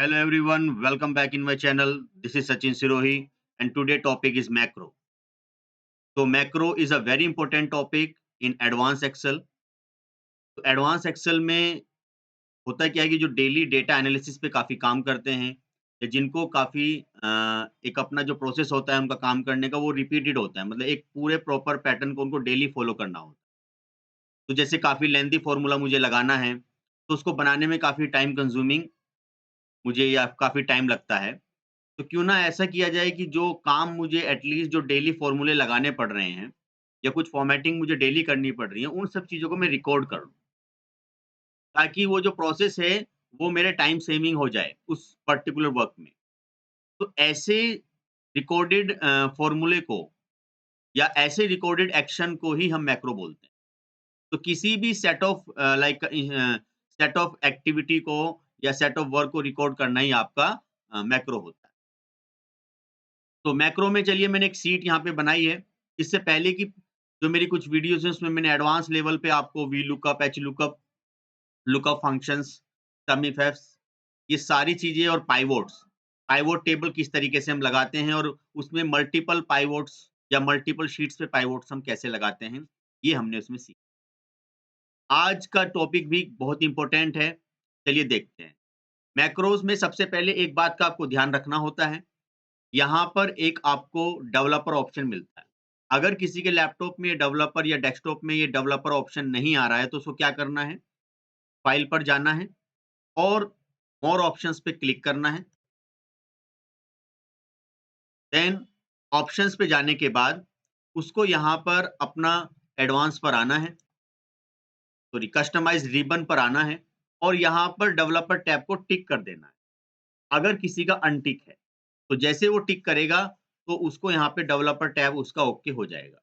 Hello everyone, welcome back in my channel. This is Sachin Sirohi and today topic is macro. So macro is a very important topic in advanced Excel. तो advance Excel में होता क्या है कि जो daily data analysis पे काफ़ी काम करते हैं या जिनको काफ़ी एक अपना जो प्रोसेस होता है उनका काम करने का वो रिपीटेड होता है। मतलब एक पूरे प्रॉपर पैटर्न को उनको डेली फॉलो करना होता है। तो जैसे काफ़ी लेंथी फॉर्मूला मुझे लगाना है, तो उसको बनाने में काफ़ी टाइम कंज्यूमिंग मुझे या काफ़ी टाइम लगता है। तो क्यों ना ऐसा किया जाए कि जो काम मुझे एटलीस्ट जो डेली फ़ॉर्मूले लगाने पड़ रहे हैं या कुछ फ़ॉर्मेटिंग मुझे डेली करनी पड़ रही है, उन सब चीज़ों को मैं रिकॉर्ड कर लूँ। ताकि वो जो प्रोसेस है, वो मेरे टाइम सेविंग हो जाए उस पर्टिकुलर वर्क में। तो ऐसे रिकॉर्डेड फ़ॉर्मूले को या ऐसे रिकॉर्डेड एक्शन को ही हम मैक्रो बोलते हैं। तो किसी भी set of set of activity को या सेट ऑफ वर्क को रिकॉर्ड करना ही आपका मैक्रो होता है। तो मैक्रो में चलिए मैंने एक शीट यहाँ पे बनाई है। इससे पहले की जो मेरी कुछ वीडियोज़ हैं उसमें मैंने एडवांस लेवल पे आपको वीलुकअप, एचलुकअप, लुकअप फंक्शंस, समिफएफ्स ये सारी चीज़ें और पाइवोट्स, पाइवोट टेबल किस तरीके से हम लगाते हैं और उसमें मल्टीपल पाइवोट्स या मल्टीपल शीट्स पे पाइवोट्स हम कैसे लगाते हैं, ये हमने उसमें सीखा। आज का टॉपिक भी बहुत इम्पोर्टेंट है, चलिए देखते हैं। मैक्रोज़ में सबसे पहले एक बात का आपको ध्यान रखना होता है, यहाँ पर एक आपको डेवलपर ऑप्शन मिलता है। अगर किसी के लैपटॉप में डेवलपर या डेस्कटॉप में ये डेवलपर ऑप्शन नहीं आ रहा है, तो उसको क्या करना है, फाइल पर जाना है और मोर ऑप्शंस पे क्लिक करना है। देन ऑप्शंस पे जाने के बाद उसको यहाँ पर अपना एडवांस पर आना है, सॉरी कस्टमाइज़ रिबन पर आना है और यहाँ पर डेवलपर टैब को टिक कर देना है। अगर किसी का अनटिक है, तो जैसे वो टिक करेगा, तो उसको यहाँ पे डेवलपर टैब उसका ओके हो जाएगा।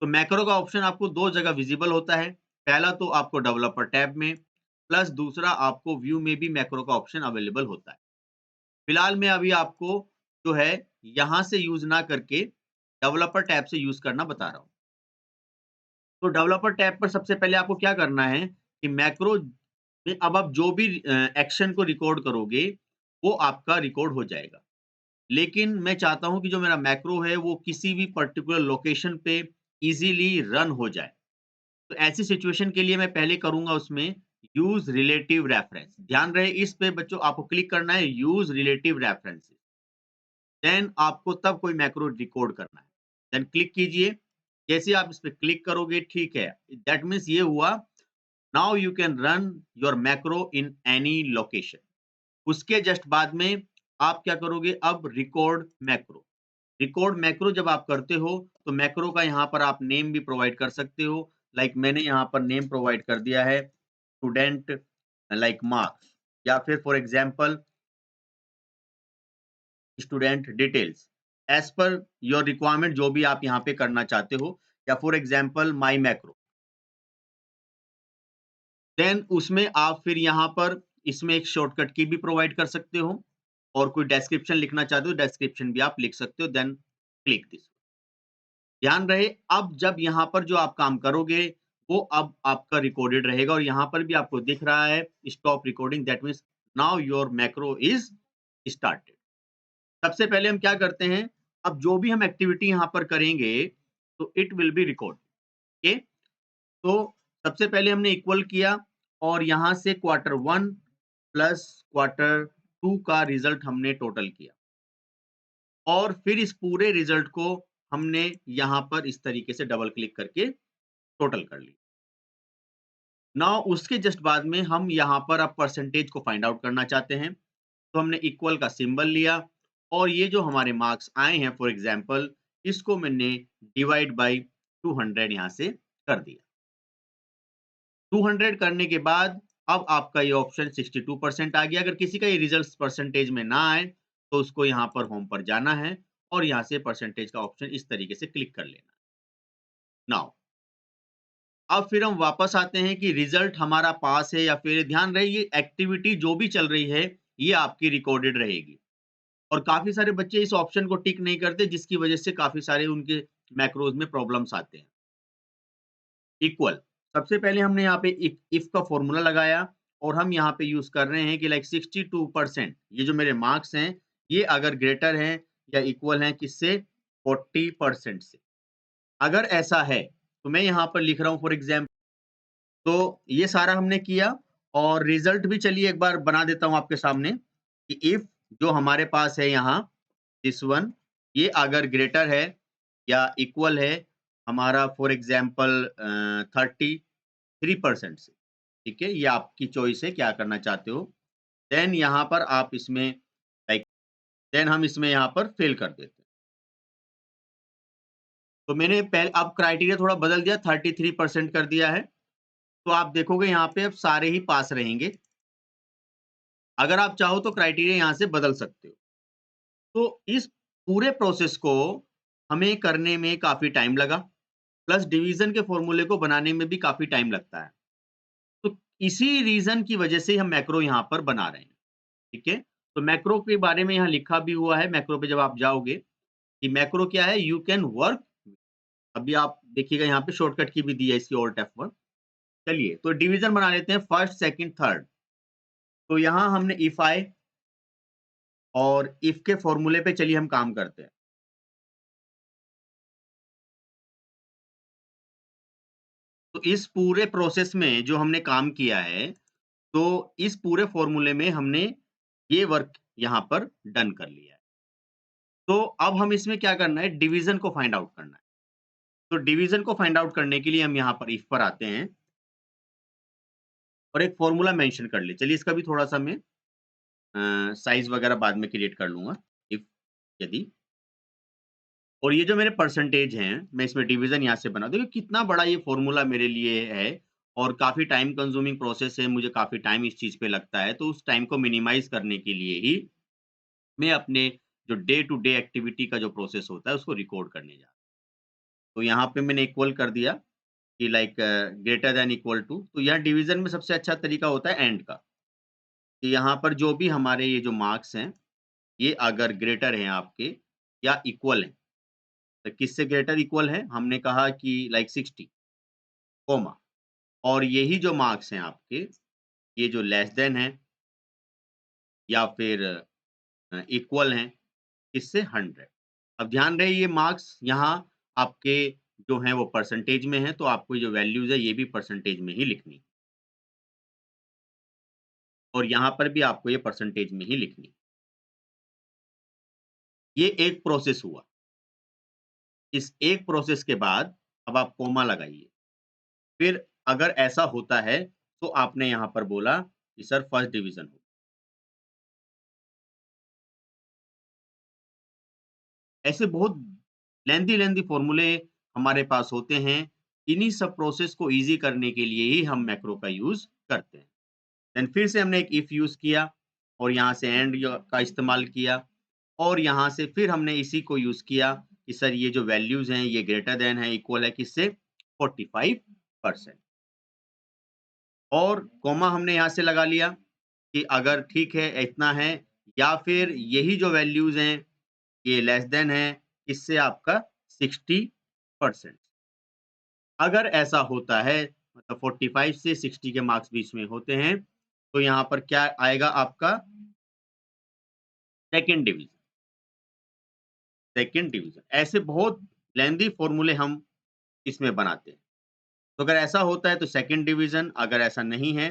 तो मैक्रो का ऑप्शन आपको 2 जगह विज़िबल होता है। पहला तो आपको डेवलपर टैब में, प्लस दूसरा आपको व्यू में भी मैक्रो का ऑप्शन अवेलेबल होता है। फिलहाल मैं अभी आपको जो है, यहाँ से यूज़ ना करके डेवलपर टैब से यूज़ करना बता रहा हूँ। तो डेवलपर टैब पर सबसे पहले आपको क्या करना है कि मैक्रो में अब आप जो भी एक्शन को रिकॉर्ड करोगे, वो आपका रिकॉर्ड हो जाएगा। लेकिन मैं चाहता हूँ कि जो मेरा मैक्रो है, वो किसी भी पर्टिकुलर लोकेशन पे ईज़िली रन हो जाए। तो ऐसी सिचुएशन के लिए मैं पहले करूँगा उसमें यूज़ रिलेटिव रेफरेंस। ध्यान रहे इस पे बच्चों आपको क्लिक करना है यूज़ रिलेटिव रेफरेंसेस। देन आपको तब कोई मैक्रो डिकोड करना है। देन क्लिक कीजिए। जैसे आप इस पे क्लिक करोगे ठीक है, दैट मीन्स ये हुआ now you can run your macro in any location. उसके जस्ट बाद में आप क्या करोगे अब रिकॉर्ड मैक्रो। रिकॉर्ड मैक्रो जब आप करते हो तो मैक्रो का यहाँ पर आप नेम भी प्रोवाइड कर सकते हो। लाइक मैंने यहाँ पर नेम प्रोवाइड कर दिया है स्टूडेंट लाइक मार्क्स या फिर for example student details as per your requirement जो भी आप यहाँ पे करना चाहते हो या for example my macro. Then उसमें आप फिर यहाँ पर इसमें एक शॉर्टकट की भी प्रोवाइड कर सकते हो और कोई डिस्क्रिप्शन लिखना चाहते हो डिस्क्रिप्शन भी आप लिख सकते हो। Then click this. ध्यान रहे अब जब यहाँ पर जो आप काम करोगे वो अब आपका रिकॉर्डेड रहेगा और यहाँ पर भी आपको दिख रहा है stop recording that means now your macro is started. सबसे पहले हम क्या करते हैं, अब जो भी हम एक्टिविटी यहाँ पर करेंगे तो it will be record. Okay, तो सबसे पहले हमने इक्वल किया और यहाँ से क्वार्टर 1 प्लस क्वार्टर 2 का रिजल्ट हमने टोटल किया और फिर इस पूरे रिजल्ट को हमने यहाँ पर इस तरीके से डबल क्लिक करके टोटल कर लिया। नाउ उसके जस्ट बाद में हम यहाँ पर अब परसेंटेज को फाइंड आउट करना चाहते हैं, तो हमने इक्वल का सिंबल लिया और ये जो हमारे मार्क्स आए हैं फॉर एग्जांपल इसको मैंने डिवाइड बाय 200 यहाँ से कर दिया। 200 करने के बाद अब आपका ये ऑप्शन 62% आ गया। अगर किसी का ये रिजल्ट परसेंटेज में ना आए तो उसको यहाँ पर होम पर जाना है और यहाँ से परसेंटेज का ऑप्शन इस तरीके से क्लिक कर लेना। नाउ अब फिर हम वापस आते हैं कि रिजल्ट हमारा पास है या फेल है। ध्यान रहे ये एक्टिविटी जो भी चल रही है ये आपकी रिकॉर्डेड रहेगी और काफ़ी सारे बच्चे इस ऑप्शन को टिक नहीं करते जिसकी वजह से काफ़ी सारे उनके मैक्रोज़ में प्रॉब्लम्स आते हैं। इक्वल सबसे पहले हमने यहाँ पे इफ का फॉर्मूला लगाया और हम यहाँ पे यूज़ कर रहे हैं कि लाइक 62% ये जो मेरे मार्क्स हैं, ये अगर ग्रेटर हैं या इक्वल हैं किससे? 40% से। अगर ऐसा है, तो मैं यहाँ पर लिख रहा हूँ फॉर एग्ज़ाम्पल, तो ये सारा हमने किया और रिज़ल्ट भी चलिए एक बार बना देता हूँ आपके सामने कि इफ जो हमारे पास है यहाँ दिस वन, ये अगर ग्रेटर है या इक्वल है हमारा फॉर एग्ज़ाम्पल 33% से, ठीक है? ये आपकी चॉइस है क्या करना चाहते हो। देन यहाँ पर आप इसमें लाइक देन हम इसमें यहाँ पर फ़िल कर देते हैं। तो मैंने अब क्राइटेरिया थोड़ा बदल दिया 33% कर दिया है। तो आप देखोगे यहाँ पे अब सारे ही पास रहेंगे। अगर आप चाहो तो क्राइटेरिया यहाँ से बदल सकते हो। तो इस पूरे प्रोसेस को हमें करने में काफ़ी टाइम लगा, प्लस डिवीज़न के फ़ॉर्मूले को बनाने में भी काफ़ी टाइम लगता है। तो इसी रीज़न की वजह से हम मैक्रो यहाँ पर बना रहे हैं, ठीक है? तो मैक्रो के बारे में यहाँ लिखा भी हुआ है, मैक्रो पे जब आप जाओगे कि मैक्रो क्या है? यू कैन वर्क, अभी आप देखिएगा यहाँ पे शॉर्टकट की भी दी है इसकी ऑल्ट F1। चलिए, तो डिवीज़न बना लेते हैं फर्स्ट, सेकंड, थर्ड। तो यहाँ हमने इफ आई और इफ के फ़ॉर्मूले पे चलिए हम काम करते हैं। तो इस पूरे प्रोसेस में जो हमने काम किया है, तो इस पूरे फ़ॉर्मूले में हमने ये वर्क यहाँ पर डन कर लिया है। तो अब हम इसमें क्या करना है, डिवीज़न को फाइंड आउट करना है। तो डिवीज़न को फाइंड आउट करने के लिए हम यहाँ पर इफ पर आते हैं और एक फ़ॉर्मूला मेंशन कर लें। चलिए इसका भी थोड़ा-सा मैं साइज़ वगैरह बाद में क्रिएट कर लूँगा, इफ यदि। और ये जो मेरे परसेंटेज हैं, मैं इसमें डिवीज़न यहाँ से बना दूँ। देखिए कितना बड़ा ये फ़ॉर्मूला मेरे लिए है और काफ़ी टाइम कंज्यूमिंग प्रोसेस है, मुझे काफ़ी टाइम इस चीज़ पे लगता है। तो उस टाइम को मिनिमाइज़ करने के लिए ही मैं अपने जो डे टू डे एक्टिविटी का जो प्रोसेस होता है, उसको रिकॉर्ड करने जा रहा हूँ। तो यहाँ पे मैंने इक्वल कर दिया कि like greater than equal to. तो यहाँ डिवीज़न में सबसे अच्छा तरीका होता है एंड का, कि यहाँ पर जो भी हमारे ये जो मार्क्स हैं, ये अगर ग्रेटर हैं आपके या इक्वल हैं, तो किससे ग्रेटर इक्वल है? हमने कहा कि लाइक 60 कॉमा, और यही जो मार्क्स हैं आपके, ये जो लेस देन है या फिर इक्वल हैं, किससे? 100। अब ध्यान रहे ये मार्क्स यहाँ आपके जो हैं वो परसेंटेज में हैं, तो आपको ये जो वैल्यूज़ है ये भी परसेंटेज में ही लिखनी है और यहाँ पर भी आपको ये परसेंटेज में ही लिखनी है। ये एक प्रोसेस हुआ। इस एक प्रोसेस के बाद अब आप कॉमा लगाइए। फिर अगर ऐसा होता है, तो आपने यहाँ पर बोला कि सर फर्स्ट डिवीज़न हो। ऐसे बहुत लेंथी फ़ॉर्मूले हमारे पास होते हैं। इन्हीं सब प्रोसेस को ईज़ी करने के लिए ही हम मैक्रो का यूज़ करते हैं। देन फिर से हमने एक इफ यूज़ किया और यहाँ से एंड का इस्तेमाल किया और यहाँ से फिर हमने इसी को यूज़ किया कि सर ये जो वैल्यूज़ हैं ये ग्रेटर दैन है, इक्वल है किससे? 45%। और कॉमा हमने यहाँ से लगा लिया कि अगर ठीक है इतना है या फिर यही जो वैल्यूज़ हैं ये लेस देन है किससे? आपका 60%। अगर ऐसा होता है मतलब 45 से 60 के मार्क्स बीच में होते हैं, तो यहाँ पर क्या आएगा आपका? Second division. Second division. ऐसे बहुत लेंथी फ़ॉर्मूले हम इसमें बनाते हैं। तो अगर ऐसा होता है तो सेकंड डिवीज़न, अगर ऐसा नहीं है,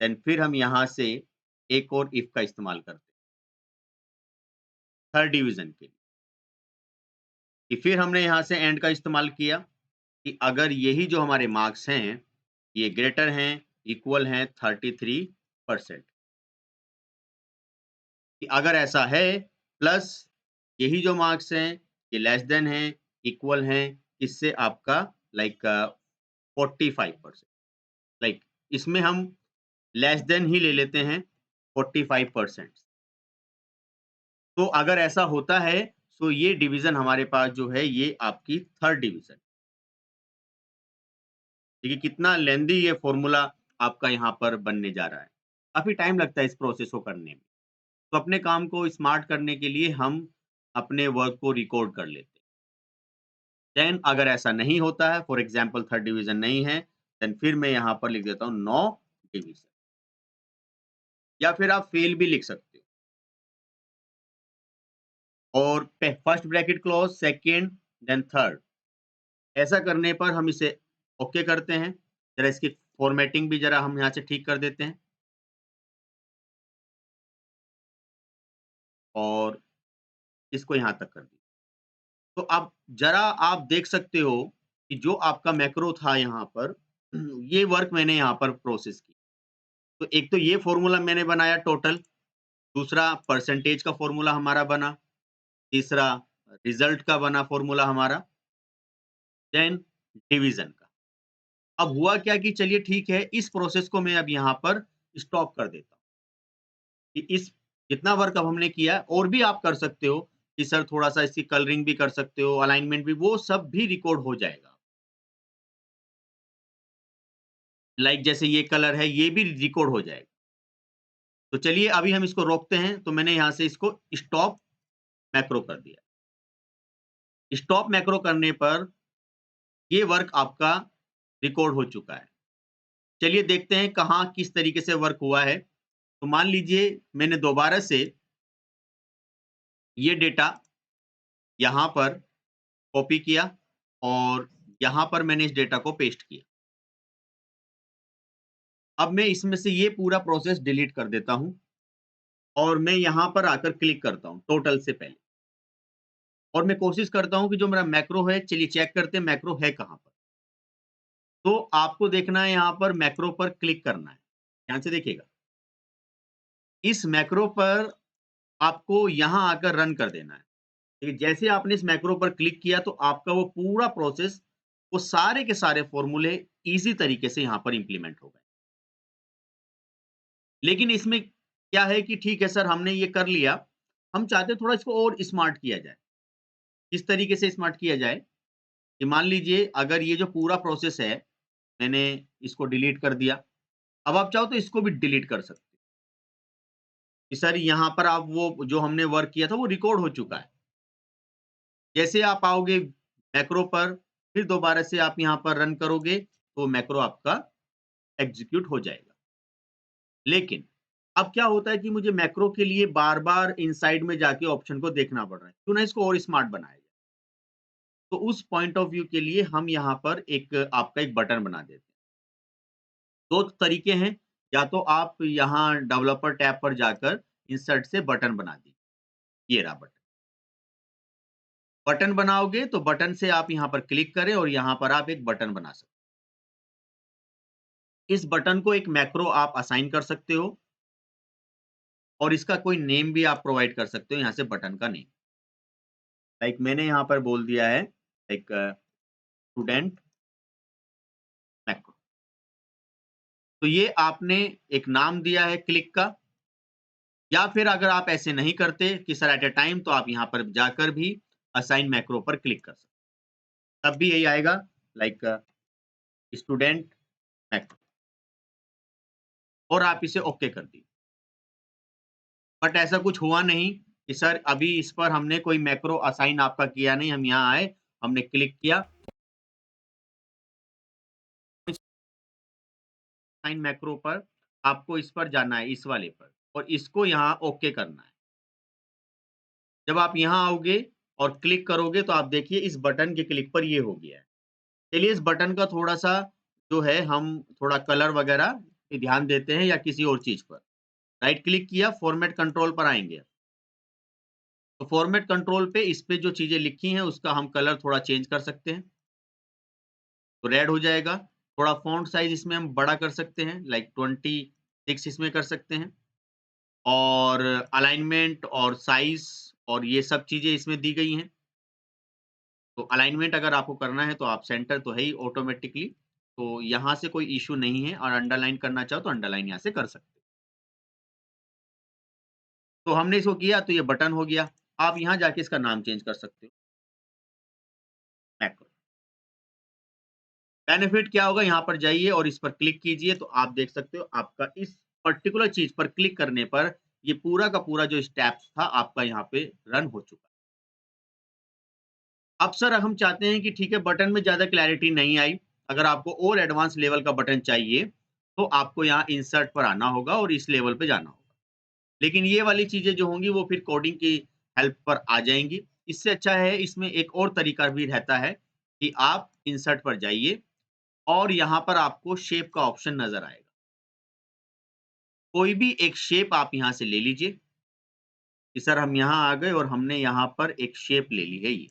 देन फिर हम यहाँ से एक और इफ का इस्तेमाल करते हैं, थर्ड डिवीज़न के लिए। कि फिर हमने यहाँ से एंड का इस्तेमाल किया कि अगर यही जो हमारे मार्क्स हैं, ये ग्रेटर हैं, इक्वल हैं 33%, कि अगर ऐसा है प्लस यही जो मार्क्स हैं, ये लेस देन हैं, इक्वल हैं, इससे आपका लाइक 45%। लाइक इसमें हम लेस देन ही ले लेते हैं 45%। तो अगर ऐसा होता है, तो ये डिवीज़न हमारे पास जो है, ये आपकी थर्ड डिवीज़न। देखिए कितना लेंथी ये फ़ॉर्मूला आपका यहाँ पर बनने जा रहा है। काफ़ी टाइम लगता है इस प्रोसेस को करने में। तो अपने काम को स्मार्ट करने के लिए हम अपने वर्क को रिकॉर्ड कर लेते हैं। देन अगर ऐसा नहीं होता है, फॉर एग्ज़ाम्पल थर्ड डिवीज़न नहीं है, देन फिर मैं यहाँ पर लिख देता हूँ नो डिवीज़न। या फिर आप फेल भी लिख सकते हो। और first bracket close, second, then third. ऐसा करने पर हम इसे ओके करते हैं। जरा इसकी फॉर्मेटिंग भी जरा हम यहाँ से ठीक कर देते हैं और इसको यहाँ तक कर दिया। तो अब जरा आप देख सकते हो कि जो आपका मैक्रो था यहाँ पर, ये वर्क मैंने यहाँ पर प्रोसेस की। तो एक तो ये फ़ॉर्मूला मैंने बनाया टोटल, दूसरा परसेंटेज का फ़ॉर्मूला हमारा बना, तीसरा रिज़ल्ट का बना फ़ॉर्मूला हमारा, देन डिवीज़न का। अब हुआ क्या कि चलिए ठीक है, इस प्रोसेस को मैं अब यहाँ पर स्टॉप कर देता हूँ कि इस जितना वर्क अब हमने किया और भी आप कर सकते हो कि सर थोड़ा-सा इसकी कलरिंग भी कर सकते हो, अलाइनमेंट भी, वो सब भी रिकॉर्ड हो जाएगा। लाइक जैसे ये कलर है, ये भी रिकॉर्ड हो जाएगा। तो चलिए अभी हम इसको रोकते हैं, तो मैंने यहाँ से इसको स्टॉप मैक्रो कर दिया। स्टॉप मैक्रो करने पर ये वर्क आपका रिकॉर्ड हो चुका है। चलिए देखते हैं कहाँ किस तरीके से वर्क हुआ है। तो मान लीजिए मैंने दोबारा से ये डेटा यहाँ पर कॉपी किया और यहाँ पर मैंने इस डेटा को पेस्ट किया। अब मैं इसमें से ये पूरा प्रोसेस डिलीट कर देता हूँ और मैं यहाँ पर आकर क्लिक करता हूँ टोटल से पहले और मैं कोशिश करता हूँ कि जो मेरा मैक्रो है, चलिए चेक करते हैं मैक्रो है कहाँ पर। तो आपको देखना है यहाँ पर मैक्रो पर क्लिक करना है। ध्यान से देखिएगा। इस मैक्रो पर आपको यहाँ आकर रन कर देना है। देखिए जैसे आपने इस मैक्रो पर क्लिक किया तो आपका वो पूरा प्रोसेस, वो सारे के सारे फ़ॉर्मूले ईज़ी तरीके से यहाँ पर इम्प्लीमेंट हो गए। लेकिन इसमें क्या है कि ठीक है सर हमने ये कर लिया, हम चाहते हैं थोड़ा इसको और स्मार्ट किया जाए। किस तरीके से स्मार्ट किया जाए कि मान लीजिए अगर ये जो पूरा प्रोसेस है, मैंने इसको डिलीट कर दिया। अब आप चाहो तो इसको भी डिलीट कर सकते हो कि सर यहाँ पर आप वो जो हमने वर्क किया था वो रिकॉर्ड हो चुका है। जैसे आप आओगे मैक्रो पर, फिर दोबारा से आप यहाँ पर रन करोगे, तो मैक्रो आपका एग्ज़ीक्यूट हो जाएगा। लेकिन अब क्या होता है कि मुझे मैक्रो के लिए बार-बार इनसाइड में जाके ऑप्शन को देखना पड़ रहा है। क्यों ना इसको और स्मार्ट बनाया जाए। तो उस पॉइंट ऑफ व्यू के लिए हम यहाँ पर एक आपका एक बटन बना देते हैं। 2 तरीके हैं, या तो आप यहाँ डेवलपर टैब पर जाकर इंसर्ट से बटन बना दीजिए। ये रहा बटन। बटन बनाओगे तो बटन से आप यहाँ पर क्लिक करें और यहाँ पर आप एक बटन बना सकते हो। इस बटन को एक मैक्रो आप असाइन कर सकते हो और इसका कोई नेम भी आप प्रोवाइड कर सकते हो यहाँ से बटन का नेम। लाइक मैंने यहाँ पर बोल दिया है लाइक स्टूडेंट मैक्रो। तो ये आपने एक नाम दिया है क्लिक का, या फिर अगर आप ऐसे नहीं करते कि सर एट अ टाइम, तो आप यहाँ पर जाकर भी असाइन मैक्रो पर क्लिक कर सकते हैं। तब भी यही आएगा लाइक स्टूडेंट मैक्रो और आप इसे ओके कर दीजिए। बट ऐसा कुछ हुआ नहीं कि सर अभी इस पर हमने कोई मैक्रो असाइन आपका किया नहीं, हम यहाँ आए, हमने क्लिक किया असाइन मैक्रो पर, आपको इस पर जाना है, इस वाले पर, और इसको यहाँ ओके करना है। जब आप यहाँ आओगे और क्लिक करोगे तो आप देखिए इस बटन के क्लिक पर ये हो गया है। चलिए इस बटन का थोड़ा-सा जो है हम थोड़ा कलर वगैरह पे ध्यान देते हैं या किसी और चीज़ पर। राइट क्लिक किया, फॉर्मेट कंट्रोल पर आएँगे। तो फॉर्मेट कंट्रोल पे इस पे जो चीज़ें लिखी हैं उसका हम कलर थोड़ा चेंज कर सकते हैं। तो रेड हो जाएगा। थोड़ा फ़ॉन्ट साइज़ इसमें हम बड़ा कर सकते हैं, लाइक 26 इसमें कर सकते हैं। और अलाइनमेंट और साइज़ और ये सब चीज़ें इसमें दी गई हैं। तो अलाइनमेंट अगर आपको करना है तो आप सेंटर तो है ही ऑटोमैटिकली, तो यहाँ से कोई इश्यू नहीं है, और अंडरलाइन करना चाहो तो अंडरलाइन यहाँ से कर सकते हो। तो हमने इसको किया तो ये बटन हो गया। आप यहाँ जाके इसका नाम चेंज कर सकते हो, मैक्रो। बेनिफिट क्या होगा, यहाँ पर जाइए और इस पर क्लिक कीजिए तो आप देख सकते हो आपका इस पर्टिकुलर चीज़ पर क्लिक करने पर ये पूरा का पूरा जो स्टेप्स था आपका यहाँ पे रन हो चुका है। अब सर हम चाहते हैं कि ठीक है बटन में ज़्यादा क्लैरिटी नहीं आई, अगर आपको और एडवांस लेवल का बटन चाहिए, तो आपको यहाँ इंसर्ट पर आना होगा और इस लेवल पे जाना होगा। लेकिन ये वाली चीजें जो होंगी वो फिर कोडिंग की हेल्प पर आ जाएंगी। इससे अच्छा है, इसमें एक और तरीका भी रहता है कि आप इंसर्ट पर जाइए और यहाँ पर आपको शेप का ऑप्शन नजर आएगा। कोई भी एक शेप आप यहाँ से ले लीजिए कि सर हम यहाँ आ गए और हमने यहाँ पर एक शेप ले ली है ये।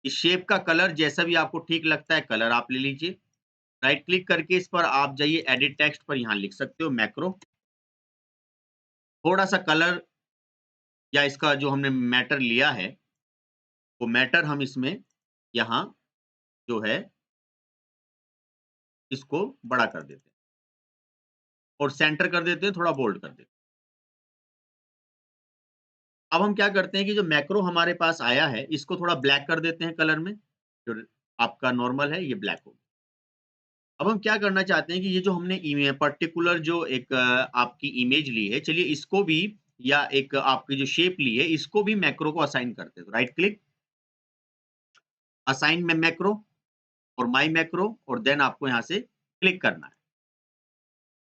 इस शेप का कलर जैसा भी आपको ठीक लगता है कलर आप ले लीजिए। राइट क्लिक करके इस पर आप जाइए, एडिट टेक्स्ट पर यहाँ लिख सकते हो मैक्रो। थोड़ा सा कलर या इसका जो हमने मैटर लिया है वो मैटर हम इसमें यहाँ जो है इसको बड़ा कर देते हैं और सेंटर कर देते हैं, थोड़ा बोल्ड कर देते हैं। अब हम क्या करते हैं कि जो मैक्रो हमारे पास आया है इसको थोड़ा ब्लैक कर देते हैं कलर में। जो आपका नॉर्मल है ये ब्लैक हो गया। अब हम क्या करना चाहते हैं कि ये जो हमने पर्टिकुलर जो एक आपकी इमेज ली है, चलिए इसको भी या एक आपकी जो शेप ली है इसको भी मैक्रो को असाइन करते हैं। तो राइट क्लिक, असाइन में मैक्रो और माई मैक्रो और देन आपको यहाँ से क्लिक करना है।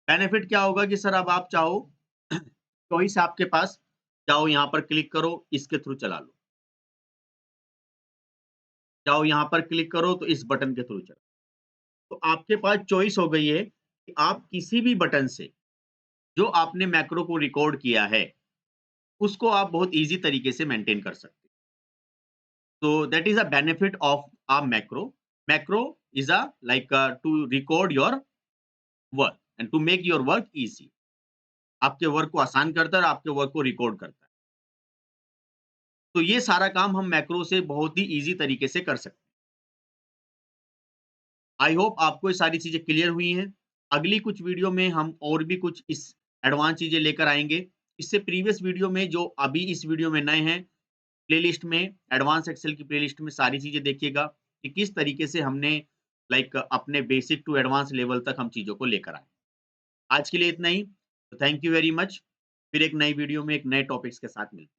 बेनिफिट क्या होगा कि सर अब आप चाहो चॉइस आपके पास, चाहो यहाँ पर क्लिक करो इसके थ्रू चला लो, चाहो यहाँ पर क्लिक करो तो इस बटन के थ्रू चलो। तो आपके पास चॉइस हो गई है कि आप किसी भी बटन से जो आपने मैक्रो को रिकॉर्ड किया है उसको आप बहुत ईजी तरीके से मेंटेन कर सकते हैं। So that is a benefit of a macro. Macro is a like to record your work and to make your work easy. आपके वर्क को आसान करता है और आपके वर्क को रिकॉर्ड करता है। तो ये सारा काम हम मैक्रो से बहुत ही इजी तरीके से कर सकते हैं। आई होप आपको ये सारी चीजें क्लियर हुई हैं। अगली कुछ वीडियो में हम और भी कुछ इस एडवांस चीजें लेकर आएंगे। इससे प्रीवियस वीडियो में जो अभी इस वीडियो में नए हैं, प्लेलिस्ट में एडवांस एक्सेल की प्लेलिस्ट में सारी चीजें देखिएगा कि किस तरीके से हमने अपने बेसिक टू एडवांस लेवल तक हम चीजों को लेकर आए। आज के लिए इतना ही। तो थैंक यू वेरी मच। फिर एक नई वीडियो में एक नए टॉपिक्स के साथ मिलते हैं।